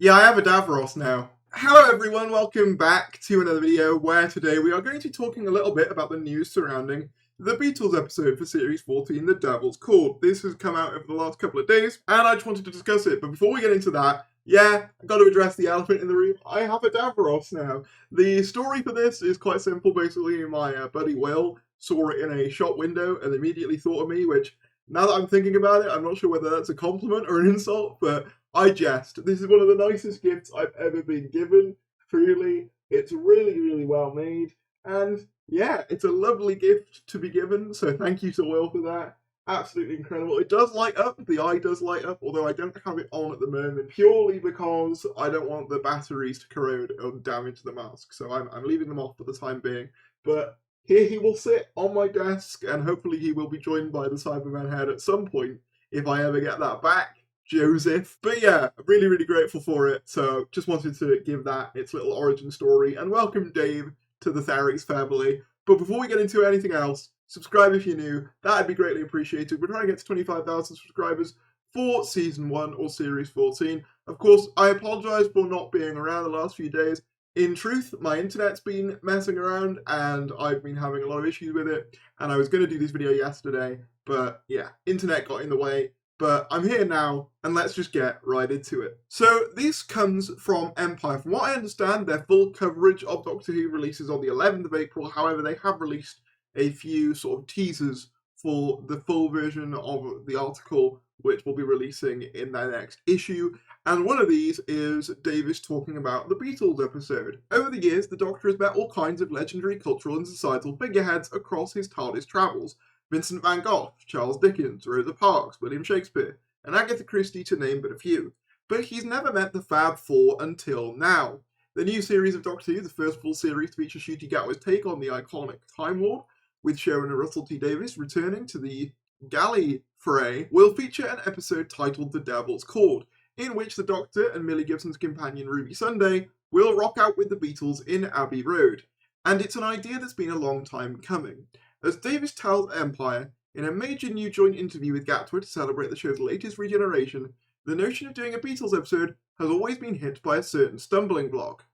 Yeah, I have a Davros now. Hello everyone, welcome back to another video where today we are going to be talking a little bit about the news surrounding the Beatles episode for Series 14, The Devil's Chord. This has come out over the last couple of days, and I just wanted to discuss it. But before we get into that, yeah, I've got to address the elephant in the room. I have a Davros now. The story for this is quite simple. Basically, my buddy Will saw it in a shop window and immediately thought of me, which, now that I'm thinking about it, I'm not sure whether that's a compliment or an insult, but I jest. This is one of the nicest gifts I've ever been given. Truly, it's really, really well made. And yeah, it's a lovely gift to be given. So thank you to Will for that. Absolutely incredible. It does light up. The eye does light up, although I don't have it on at the moment, purely because I don't want the batteries to corrode or damage the mask. So I'm leaving them off for the time being. But here he will sit on my desk, and hopefully he will be joined by the Cyberman head at some point if I ever get that back. Joseph. But yeah, really, really grateful for it. So just wanted to give that its little origin story and welcome Dave to the Theres family. But before we get into anything else, subscribe if you're new. That'd be greatly appreciated. We're trying to get to 25,000 subscribers for Season 1 or Series 14. Of course, I apologise for not being around the last few days. In truth, my internet's been messing around and I've been having a lot of issues with it. And I was going to do this video yesterday, but yeah, internet got in the way. But I'm here now, and let's just get right into it. So this comes from Empire. From what I understand, their full coverage of Doctor Who releases on the 11th of April. However, they have released a few sort of teasers for the full version of the article, which will be releasing in their next issue. And one of these is Davis talking about the Beatles episode. Over the years, the Doctor has met all kinds of legendary cultural and societal figureheads across his TARDIS travels. Vincent van Gogh, Charles Dickens, Rosa Parks, William Shakespeare, and Agatha Christie to name but a few. But he's never met the Fab Four until now. The new series of Doctor Who, the first full series to feature Ncuti Gatwa's take on the iconic Time Lord, with showrunner Russell T Davies returning to the Gallifrey, will feature an episode titled The Devil's Chord, in which the Doctor and Millie Gibson's companion Ruby Sunday will rock out with the Beatles in Abbey Road. And it's an idea that's been a long time coming. As Davis tells Empire, in a major new joint interview with Gatwa to celebrate the show's latest regeneration, the notion of doing a Beatles episode has always been hit by a certain stumbling block.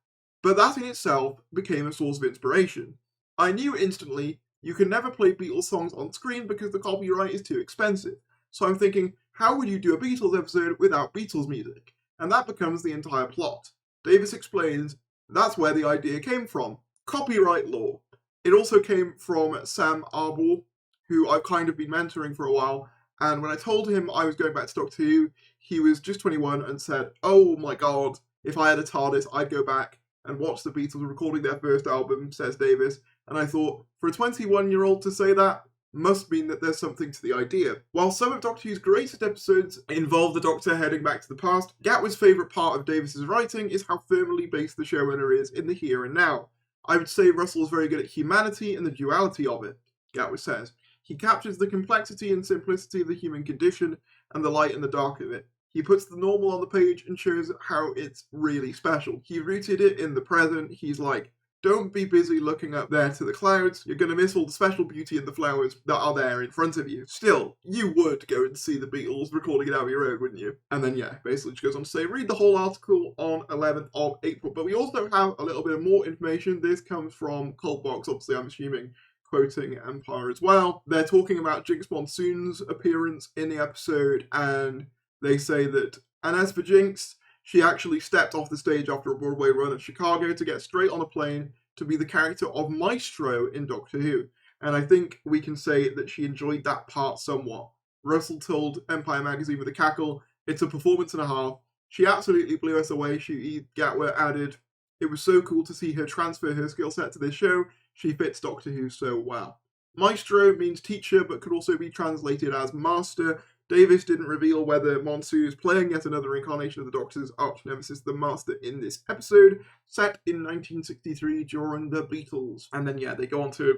But that in itself became a source of inspiration. I knew instantly you can never play Beatles songs on screen because the copyright is too expensive. So I'm thinking, how would you do a Beatles episode without Beatles music? And that becomes the entire plot. Davis explains that's where the idea came from. Copyright law. It also came from Sam Arbor, who I've kind of been mentoring for a while, and when I told him I was going back to Doctor Who, he was just 21 and said, oh my god, if I had a TARDIS, I'd go back and watch the Beatles recording their first album, says Davis, and I thought, for a 21-year-old to say that, must mean that there's something to the idea. While some of Doctor Who's greatest episodes involve the Doctor heading back to the past, Gatwa's favourite part of Davis's writing is how firmly based the showrunner is in the here and now. I would say Russell is very good at humanity and the duality of it, Gatwa says. He captures the complexity and simplicity of the human condition and the light and the dark of it. He puts the normal on the page and shows how it's really special. He rooted it in the present. He's like, don't be busy looking up there to the clouds. You're going to miss all the special beauty in the flowers that are there in front of you. Still, you would go and see the Beatles recording at Abbey Road, wouldn't you? And then, yeah, basically she goes on to say, read the whole article on 11th of April. But we also have a little bit more information. This comes from Cultbox, obviously, I'm assuming, quoting Empire as well. They're talking about JINX Monsoon's appearance in the episode, and they say that, and as for JINX, she actually stepped off the stage after a Broadway run at Chicago to get straight on a plane to be the character of Maestro in Doctor Who. And I think we can say that she enjoyed that part somewhat. Russell told Empire magazine with a cackle, it's a performance and a half. She absolutely blew us away. Gatwa added, it was so cool to see her transfer her skill set to this show. She fits Doctor Who so well. Maestro means teacher, but could also be translated as master. Davis didn't reveal whether Monsoon is playing yet another incarnation of the Doctor's arch-nemesis, the Master, in this episode, set in 1963 during the Beatles. And then, yeah, they go on to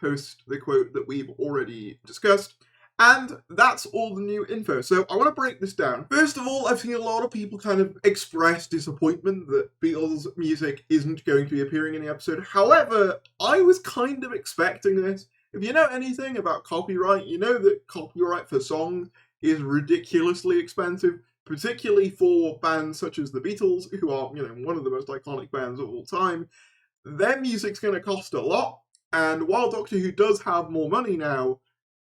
post the quote that we've already discussed. And that's all the new info. So I want to break this down. First of all, I've seen a lot of people kind of express disappointment that Beatles music isn't going to be appearing in the episode. However, I was kind of expecting this. If you know anything about copyright, you know that copyright for songs is ridiculously expensive, particularly for bands such as the Beatles, who are, one of the most iconic bands of all time. Their music's going to cost a lot, and while Doctor Who does have more money now,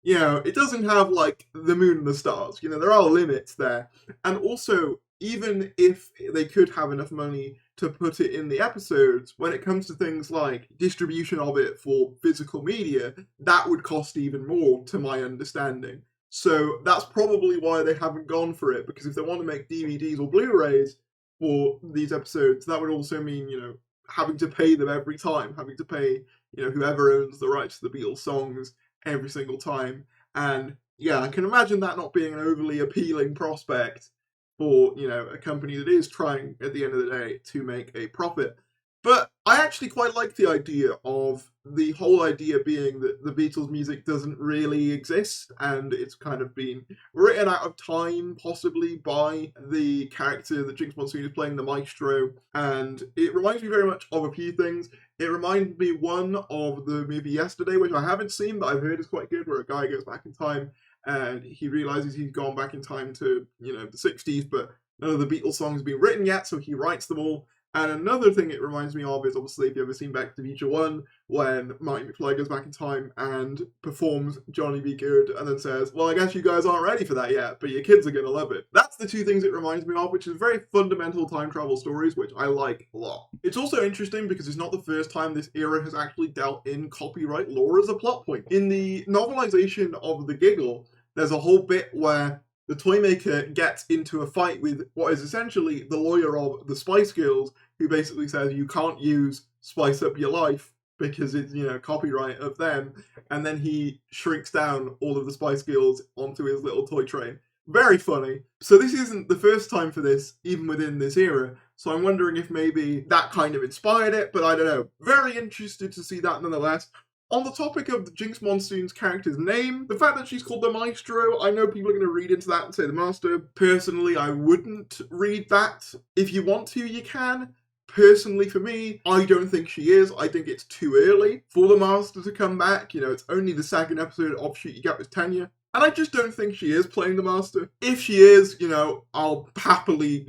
it doesn't have, like, the moon and the stars. There are limits there. And also, even if they could have enough money to put it in the episodes, when it comes to things like distribution of it for physical media, that would cost even more, to my understanding. So that's probably why they haven't gone for it, because if they want to make DVDs or Blu-rays for these episodes, that would also mean, having to pay them every time, having to pay, whoever owns the rights to the Beatles songs every single time. And yeah, I can imagine that not being an overly appealing prospect for, a company that is trying, at the end of the day, to make a profit. But I actually quite like the idea of the whole idea being that the Beatles music doesn't really exist, and it's kind of been written out of time, possibly by the character that Jinx Monsoon is playing, the maestro, and it reminds me very much of a few things. It reminds me, one, of the movie Yesterday, which I haven't seen, but I've heard is quite good, where a guy goes back in time and he realizes he's gone back in time to, the 60s, but none of the Beatles songs have been written yet, so he writes them all. And another thing it reminds me of is, obviously, if you've ever seen Back to the Future 1, when Marty McFly goes back in time and performs Johnny Be Good and then says, well, I guess you guys aren't ready for that yet, but your kids are going to love it. That's the two things it reminds me of, which is very fundamental time travel stories, which I like a lot. It's also interesting because it's not the first time this era has actually dealt in copyright law as a plot point. In the novelization of The Giggle, there's a whole bit where the Toymaker gets into a fight with what is essentially the lawyer of the Spice Girls, who basically says you can't use Spice Up Your Life because it's, copyright of them, and then he shrinks down all of the Spice Girls onto his little toy train. Very funny. So this isn't the first time for this, even within this era, so I'm wondering if maybe that kind of inspired it, but I don't know. Very interested to see that nonetheless. On the topic of Jinx Monsoon's character's name, the fact that she's called the Maestro, I know people are going to read into that and say the Master. Personally, I wouldn't read that. If you want to, you can. Personally, for me, I don't think she is. I think it's too early for the Master to come back. It's only the second episode of Shoot You Get With Tenure. And I just don't think she is playing the Master. If she is, I'll happily,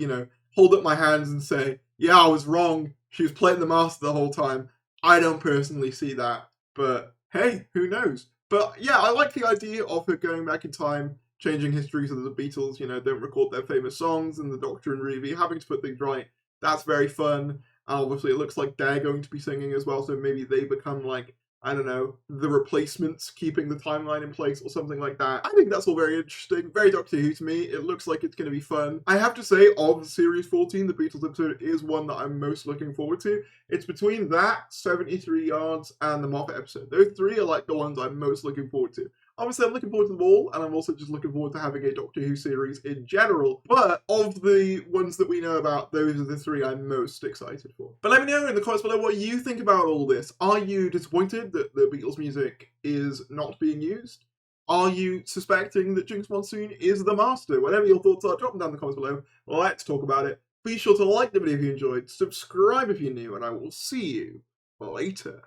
hold up my hands and say, yeah, I was wrong. She was playing the Master the whole time. I don't personally see that. But hey, who knows? But yeah, I like the idea of her going back in time, changing history so that the Beatles, don't record their famous songs, and the Doctor and Ruby having to put things right. That's very fun. Obviously, it looks like they're going to be singing as well, so maybe they become, like, I don't know, the replacements, keeping the timeline in place or something like that. I think that's all very interesting. Very Doctor Who to me. It looks like it's going to be fun. I have to say, of Series 14, the Beatles episode is one that I'm most looking forward to. It's between that, 73 Yards, and the Moffat episode. Those three are like the ones I'm most looking forward to. Obviously, I'm looking forward to them all, and I'm also just looking forward to having a Doctor Who series in general. But of the ones that we know about, those are the three I'm most excited for. But let me know in the comments below what you think about all this. Are you disappointed that the Beatles music is not being used? Are you suspecting that Jinx Monsoon is the Master? Whatever your thoughts are, drop them down in the comments below. Let's talk about it. Be sure to like the video if you enjoyed, subscribe if you're new, and I will see you later.